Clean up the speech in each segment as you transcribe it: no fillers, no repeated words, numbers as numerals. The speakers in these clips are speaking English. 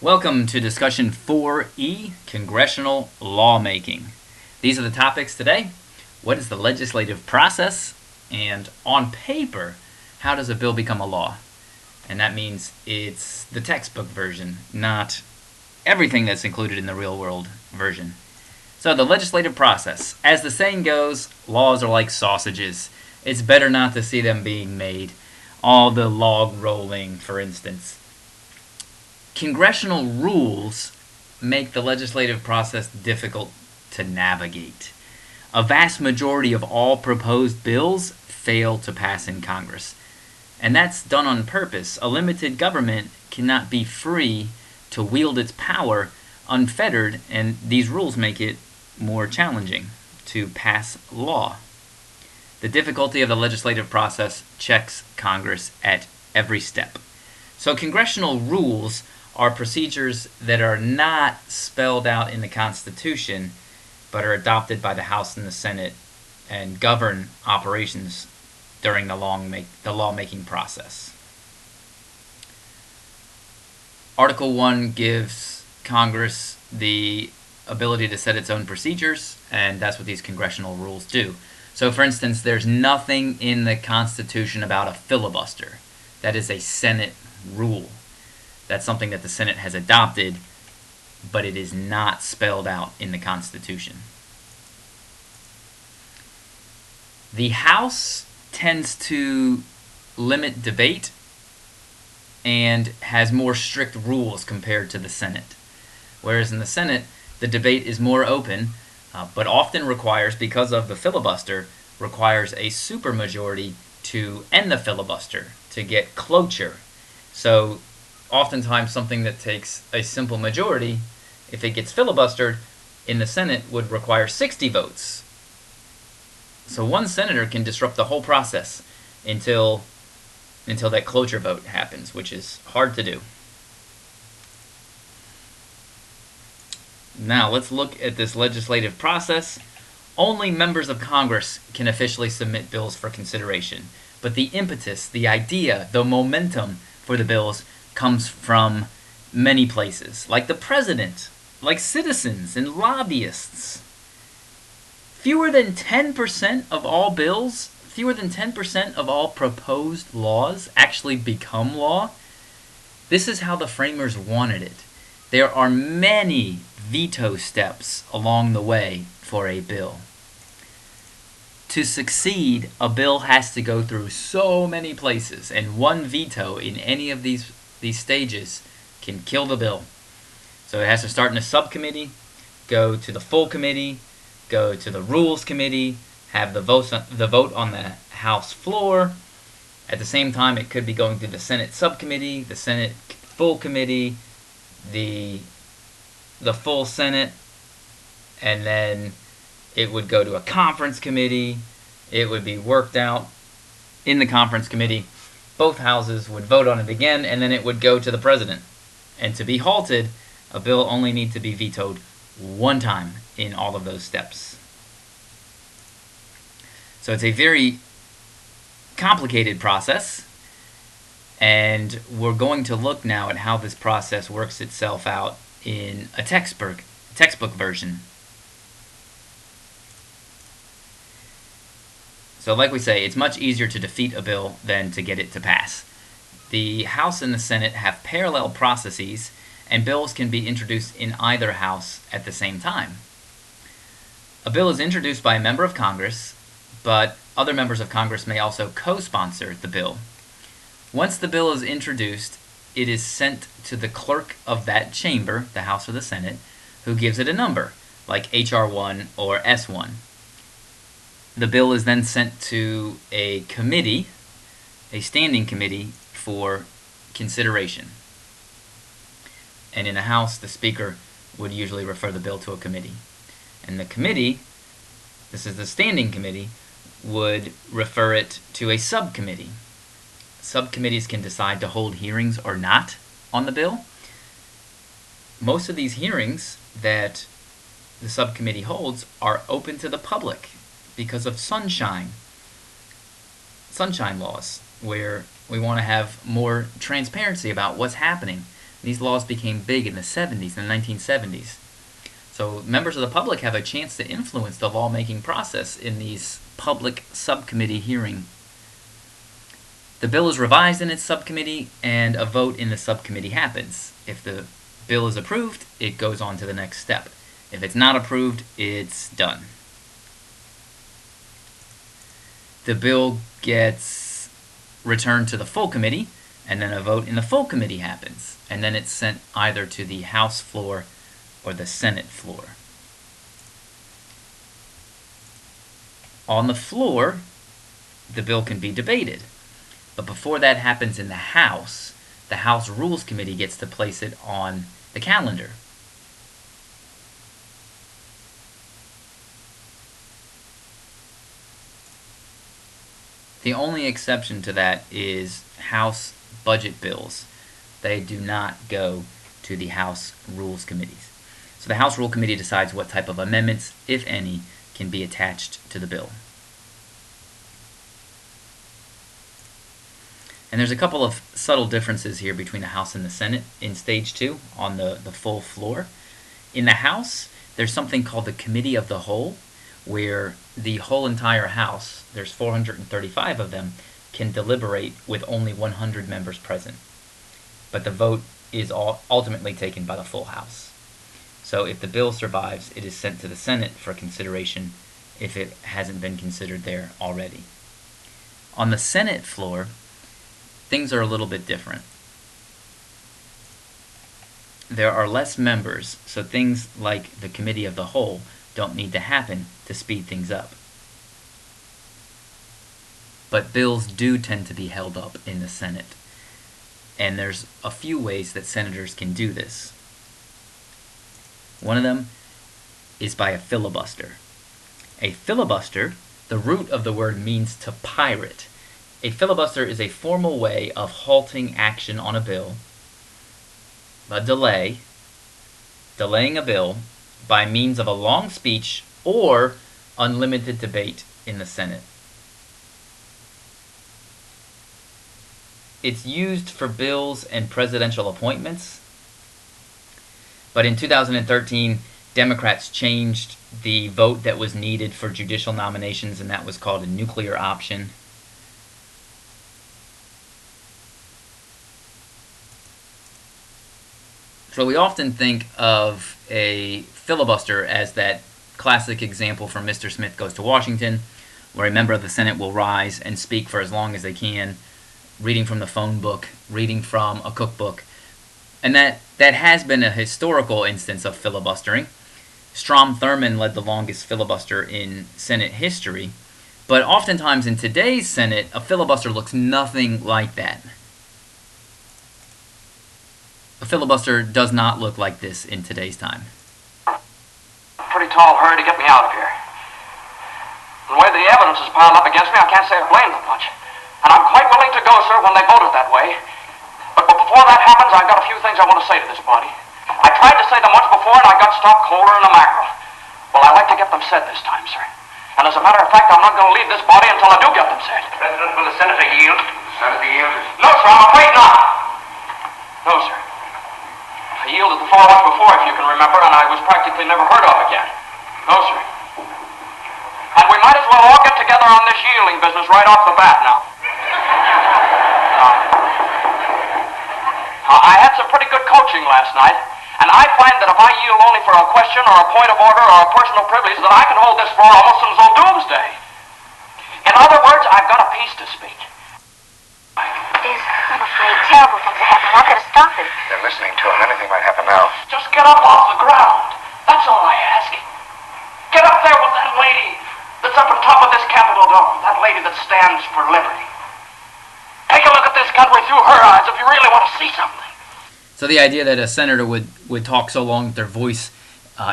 Welcome to discussion 4E, Congressional Lawmaking. These are the topics today. What is the legislative process? And on paper, how does a bill become a law? And that means it's the textbook version, not everything that's included in the real world version. So the legislative process. As the saying goes, laws are like sausages. It's better not to see them being made. All the log rolling, for instance. Congressional rules make the legislative process difficult to navigate. A vast majority of all proposed bills fail to pass in Congress. And that's done on purpose. A limited government cannot be free to wield its power unfettered, and these rules make it more challenging to pass law. The difficulty of the legislative process checks Congress at every step. So congressional rules are procedures that are not spelled out in the Constitution, but are adopted by the House and the Senate and govern operations during the lawmaking process. Article 1 gives Congress the ability to set its own procedures, and that's what these congressional rules do. So, for instance, there's nothing in the Constitution about a filibuster. That is a Senate rule. That's something that the Senate has adopted, but it is not spelled out in the Constitution. The House tends to limit debate and has more strict rules compared to the Senate. Whereas in the Senate, the debate is more open, but often requires, because of the filibuster, requires a supermajority to end the filibuster, to get cloture. So oftentimes something that takes a simple majority, if it gets filibustered in the Senate, would require 60 votes. So one senator can disrupt the whole process until that cloture vote happens, which is hard to do. Now let's look at this legislative process. Only members of Congress can officially submit bills for consideration, but the impetus, the idea, the momentum for the bills comes from many places, like the president, like citizens and lobbyists. Fewer than 10% of all bills, fewer than 10% of all proposed laws actually become law. This is how the framers wanted it. There are many veto steps along the way for a bill. To succeed, a bill has to go through so many places, and one veto in any of these stages can kill the bill. So it has to start in a subcommittee, go to the full committee, go to the Rules Committee, have the vote on the House floor. At the same time, it could be going through the Senate subcommittee, the Senate full committee, the full Senate, and then it would go to a conference committee. It would be worked out in the conference committee. Both houses would vote on it again, and then it would go to the president. And to be halted, a bill only needs to be vetoed one time in all of those steps. So it's a very complicated process, and we're going to look now at how this process works itself out in a textbook version. So like we say, it's much easier to defeat a bill than to get it to pass. The House and the Senate have parallel processes, and bills can be introduced in either house at the same time. A bill is introduced by a member of Congress, but other members of Congress may also co-sponsor the bill. Once the bill is introduced, it is sent to the clerk of that chamber, the House or the Senate, who gives it a number, like H.R. 1 or S.1. The bill is then sent to a committee, a standing committee, for consideration. And in the House, the Speaker would usually refer the bill to a committee. And the committee, this is the standing committee, would refer it to a subcommittee. Subcommittees can decide to hold hearings or not on the bill. Most of these hearings that the subcommittee holds are open to the public because of sunshine laws, where we want to have more transparency about what's happening. These laws became big in the 70s, in the 1970s. So members of the public have a chance to influence the lawmaking process in these public subcommittee hearings. The bill is revised in its subcommittee, and a vote in the subcommittee happens. If the bill is approved, it goes on to the next step. If it's not approved, it's done. The bill gets returned to the full committee, and then a vote in the full committee happens, and then it's sent either to the House floor or the Senate floor. On the floor, the bill can be debated. But before that happens in the House Rules Committee gets to place it on the calendar. The only exception to that is House budget bills. They do not go to the House Rules Committees. So the House Rule Committee decides what type of amendments, if any, can be attached to the bill. And there's a couple of subtle differences here between the House and the Senate in Stage 2 on the full floor. In the House, there's something called the Committee of the Whole, where the whole entire House, there's 435 of them, can deliberate with only 100 members present. But the vote is ultimately taken by the full House. So if the bill survives, it is sent to the Senate for consideration if it hasn't been considered there already. On the Senate floor, things are a little bit different. There are less members, so things like the Committee of the Whole don't need to happen to speed things up. But bills do tend to be held up in the Senate. And there's a few ways that senators can do this. One of them is by a filibuster. A filibuster, the root of the word means to pirate. A filibuster is a formal way of halting action on a bill, delaying a bill by means of a long speech or unlimited debate in the Senate. It's used for bills and presidential appointments, but in 2013, Democrats changed the vote that was needed for judicial nominations, and that was called a nuclear option. So we often think of a filibuster as that classic example from Mr. Smith Goes to Washington, where a member of the Senate will rise and speak for as long as they can, reading from the phone book, reading from a cookbook. And that has been a historical instance of filibustering. Strom Thurmond led the longest filibuster in Senate history, but oftentimes in today's Senate, a filibuster looks nothing like that. A filibuster does not look like this in today's time. Pretty tall hurry to get me out of here. The way the evidence is piled up against me, I can't say I blame them much. And I'm quite willing to go, sir, when they voted that way. But before that happens, I've got a few things I want to say to this body. I tried to say them once before, and I got stopped colder than a mackerel. Well, I'd like to get them said this time, sir. And as a matter of fact, I'm not going to leave this body until I do get them said. President, will the Senator yield? Senator yield? No, sir, I'm afraid not. No, sir. I yielded the floor once before, if you can remember, and I was practically never heard of again. No, sir. And we might as well all get together on this yielding business right off the bat now. I had some pretty good coaching last night, and I find that if I yield only for a question or a point of order or a personal privilege, that I can hold this floor almost until doomsday. In other words, I've got a piece to speak. I'm afraid terrible things are happening. I've got to stop it. They're listening to him. Anything might happen now. Just get up off the ground. That's all I ask. Get up there with that lady that's up on top of this Capitol dome. That lady that stands for liberty. Take a look at this country through her eyes if you really want to see something. So the idea that a senator would talk so long that their voice,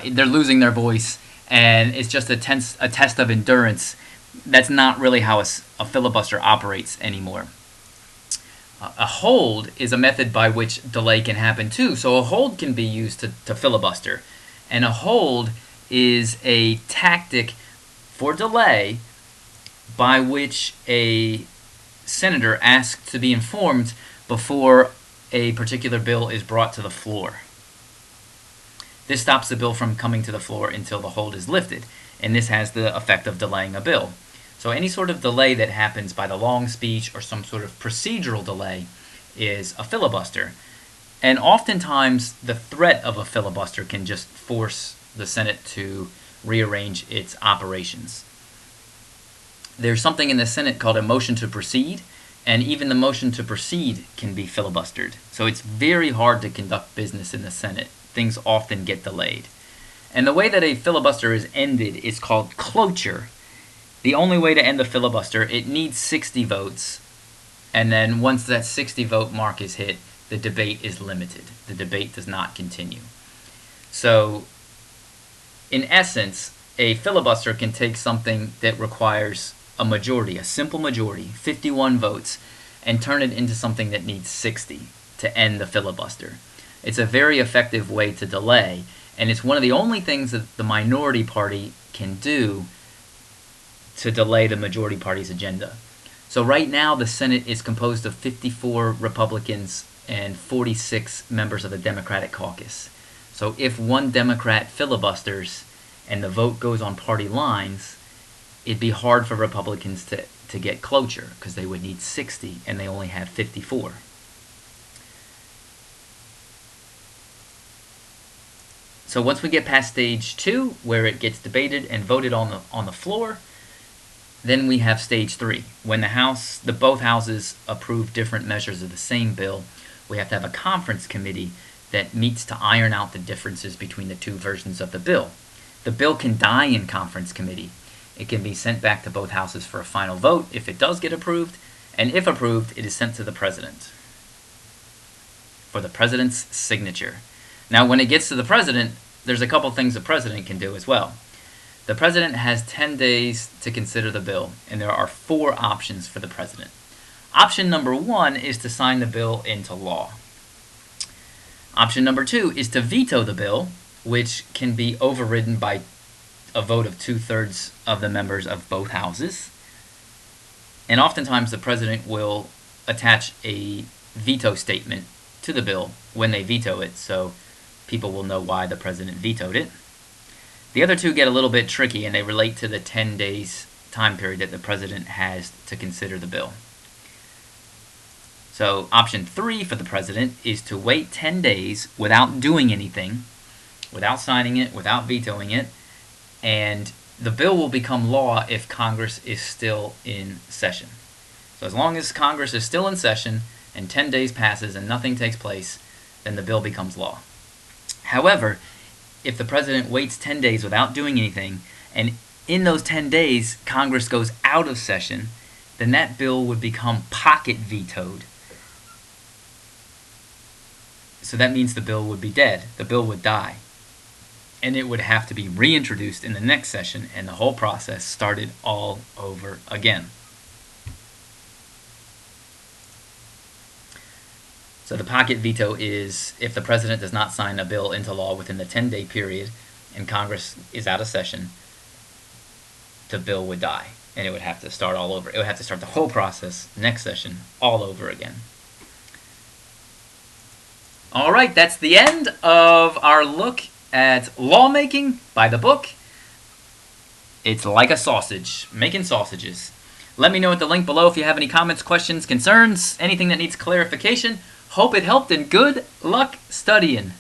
they're losing their voice, and it's just a test of endurance, that's not really how a filibuster operates anymore. A hold is a method by which delay can happen too. So a hold can be used to filibuster. And a hold is a tactic for delay by which a senator asks to be informed before a particular bill is brought to the floor. This stops the bill from coming to the floor until the hold is lifted, and this has the effect of delaying a bill. So any sort of delay that happens by the long speech or some sort of procedural delay is a filibuster. And oftentimes the threat of a filibuster can just force the Senate to rearrange its operations. There's something in the Senate called a motion to proceed, and even the motion to proceed can be filibustered. So it's very hard to conduct business in the Senate. Things often get delayed. And the way that a filibuster is ended is called cloture. The only way to end the filibuster, it needs 60 votes, and then once that 60 vote mark is hit, the debate is limited. The debate does not continue. So, in essence, a filibuster can take something that requires a majority, a simple majority, 51 votes, and turn it into something that needs 60 to end the filibuster. It's a very effective way to delay, and it's one of the only things that the minority party can do to delay the majority party's agenda. So right now the Senate is composed of 54 Republicans and 46 members of the Democratic caucus. So if one Democrat filibusters and the vote goes on party lines, it'd be hard for Republicans to get cloture because they would need 60 and they only have 54. So once we get past stage 2, where it gets debated and voted on the floor, then we have stage 3. When both houses approve different measures of the same bill, we have to have a conference committee that meets to iron out the differences between the two versions of the bill. The bill can die in conference committee. It can be sent back to both houses for a final vote if it does get approved, and if approved, it is sent to the president for the president's signature. Now, when it gets to the president, there's a couple things the president can do as well. The president has 10 days to consider the bill, and there are 4 options for the president. Option number 1 is to sign the bill into law. Option number 2 is to veto the bill, which can be overridden by a vote of 2/3 of the members of both houses. And oftentimes the president will attach a veto statement to the bill when they veto it, so people will know why the president vetoed it. The other 2 get a little bit tricky, and they relate to the 10 days time period that the president has to consider the bill. So option 3 for the president is to wait 10 days without doing anything, without signing it, without vetoing it, and the bill will become law if Congress is still in session. So as long as Congress is still in session and 10 days passes and nothing takes place, then the bill becomes law. However, if the president waits 10 days without doing anything, and in those 10 days Congress goes out of session, then that bill would become pocket vetoed. So that means the bill would be dead. The bill would die. And it would have to be reintroduced in the next session, and the whole process started all over again. So the pocket veto is if the president does not sign a bill into law within the 10-day period and Congress is out of session, the bill would die, and it would have to start all over. It would have to start the whole process next session all over again. All right, that's the end of our look at lawmaking by the book. It's like a sausage, making sausages. Let me know at the link below if you have any comments, questions, concerns, anything that needs clarification. Hope it helped, and good luck studying.